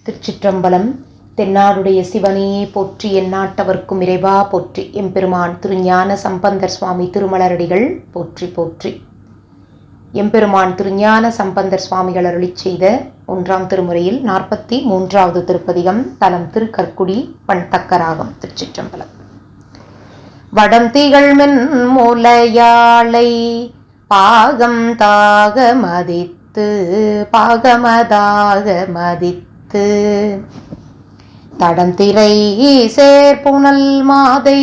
திருச்சிற்றம்பலம். தென்னாடுடைய சிவனே போற்றி, எந்நாட்டவர்க்கும் இறைவா போற்றி. எம்பெருமான் திருஞான சம்பந்தர் சுவாமி திருமலரடிகள் போற்றி போற்றி. எம்பெருமான் திருஞான சம்பந்தர் சுவாமிகள் அருளிச் செய்த 1ஆம் திருமுறையில் 43வது திருப்பதிகம். தலம் திருக்கற்குடி, பண் தக்கராகம். திருச்சிற்றம்பலம். வடம் திகழ்மென் முலையாளை பாகம் தாக மதித்து பாகமதாக மதித்து தடம் திரை சேர்ப்புணல் மாதை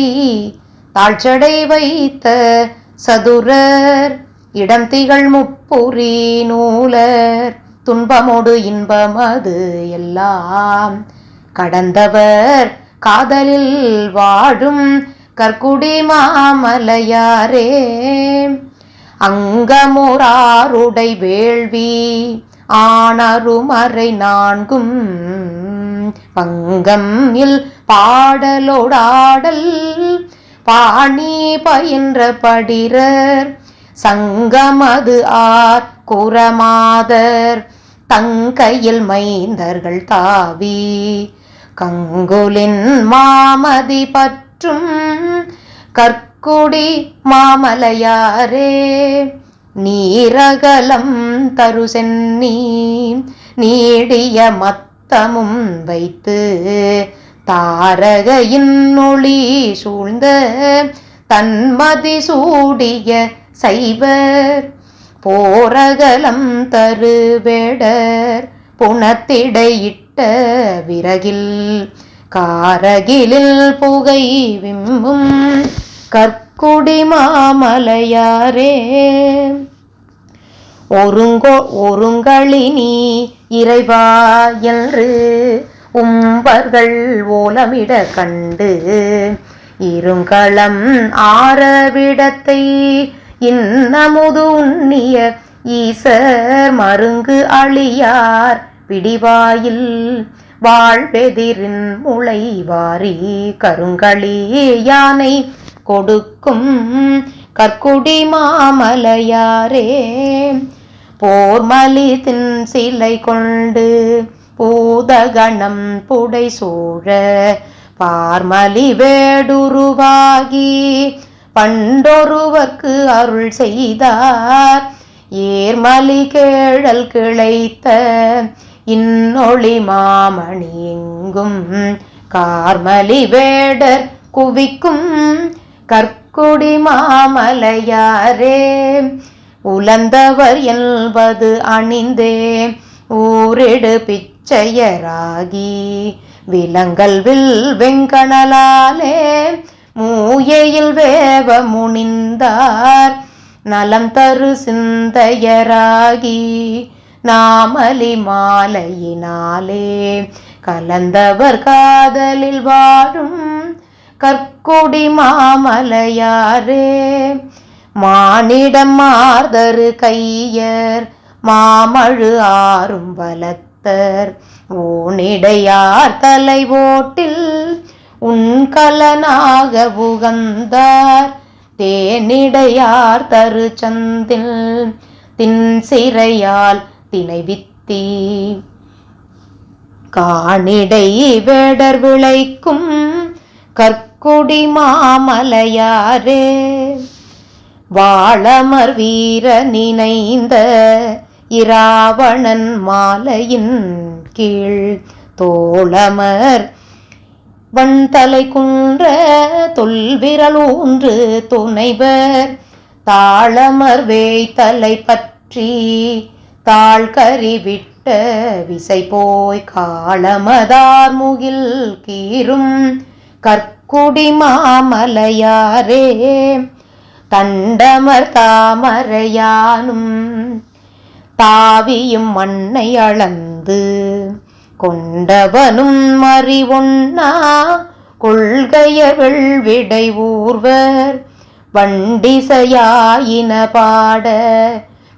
தாழ்ச்சடை வைத்த சதுரர் இடம் திகழ் முப்புரி நூலர் துன்பமோடு இன்பமது எல்லாம் கடந்தவர் காதலில் வாழும் கற்குடி மாமலையாரே. அங்கமுறாருடை வேள்வி ஆணருமறை நான்கும் பங்கம் இல் பாடலோடாடல் பாணி பயின்ற படிரர் சங்கமது ஆர் குரமாதர் தங்கையில் மைந்தர்கள் தாவி கங்குலின் மாமதி பற்றும் கற்குடி மாமலையாரே. நீரகலம் தருசென்னி நீடிய மத்தமும் வைத்து தாரகையின் ஒளி சூழ்ந்த தன்மதி சூடிய சைவர் போரகலம் தருவேடர் புனத்திடையிட்ட விறகில் காரகிலில் புகை விம்மும் கற்குடி மாமலையாரே. ஒருங்களினி இறைவா என்று உம்பர்கள் ஓலமிட கண்டு இருங்களம் ஆரவிடத்தை இன்னமுது உண்ணிய ஈசர் மருங்கு அழியார் பிடிவாயில் வாழ்வெதிரின் முளை வாரி கருங்களி யானை கொடுக்கும் கற்குடி மாமலையாரே. போர்மலி தின் சிலை கொண்டு பூதகணம் புடை சூழ பார்மலி வேடுருவாகி பண்டொருவர்க்கு அருள் செய்தார் ஏர்மலி கேழல் கிளைத்த இன்னொளி மாமணி எங்கும் கார்மலி வேடர் குவிக்கும் கற்குடி மாமலையாரே. உலந்தவர் என்பது அணிந்தே ஊரிடு பிச்சையராகி விலங்கல் வில் வெங்கணலாலே மூயையில் வேவ முனிந்தார் நலம் தரு சிந்தையராகி நாமலி மாலையினாலே கலந்தவர் காதலில் வாழும் கற்குடி மாமலையாரே. மானிடம் மார்தரு கையர் மாமழு ஆறும் வலத்தர் ஊனிடையார் தலை ஓட்டில் உண்கலனாக உகந்தார் தேனிடையார் தரு சந்தில் தின் சிறையால் திணைவித்தி காணிடை வேடர் விளைக்கும் கற்குடி மாமலையாரே. வாளமர் வீர நினைந்த இராவணன் மாலையின் கீழ் தோளமர் வண்தலை குன்ற தொல்விரல் ஊன்று துணைவர் தாளமர் வேய்தலை பற்றி தாழ்கறி விட்ட விசை போய் காளமதார் முகில் கீரும் கற்குடி மாமலையாரே. தண்டமர் தாமரையானும் தாவியும் மண்ணை அளந்து கொண்டவனும் மறிவொன்னா கொள்கைய வெள்விடை ஊர்வர் வண்டிசையாயின பாட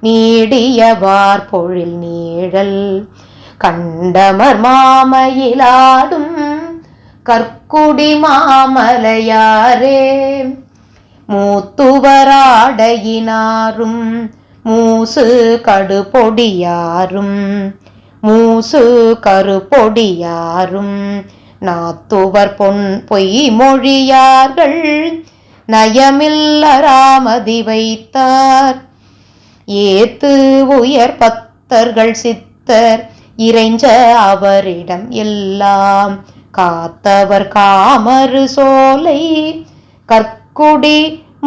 நீடிய வார்பொழில் நீழல் கண்டமர் மாமயிலாடும் கற்குடி மாமலையாரே. மூத்துவராடையினாரும் மூசு கடுபொடியாரும் மூசு கருப்பொடியாரும் நாத்துவர் பொய் மொழியார்கள் நயமில்லராமதி வைத்தார். ஏத்து உயர் பத்தர்கள் சித்தர் இறைஞ்ச அவரிடம் எல்லாம் காத்தவர் காமரு சோலை கற்குடி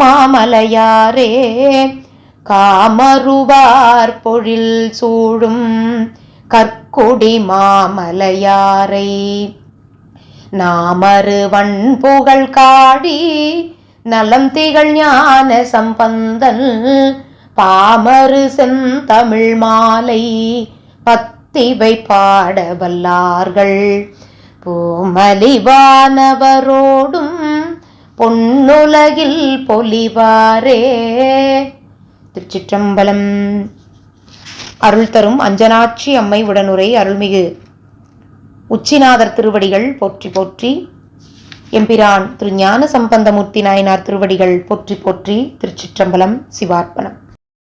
மாமலையாரே. காமருவார் பொழில் சூழும் கற்குடி மாமலையாரை நாமரு வன்புகழ் காடி நலம் திகழ் ஞான சம்பந்தன் பாமரு செந்தமிழ் மாலை பத்திவை பாட வல்லார்கள் பூமலிவானவரோடும் பொன்னுலகில் பொலிவாரே. திருச்சிற்றம்பலம். அருள் தரும் அஞ்சனாட்சி அம்மை உடனுரை அருள்மிகு உச்சிநாதர் திருவடிகள் போற்றி போற்றி. எம்பிரான் திரு ஞான சம்பந்தமூர்த்தி நாயனார் திருவடிகள் போற்றி போற்றி. திருச்சிற்றம்பலம். சிவார்ப்பணம்.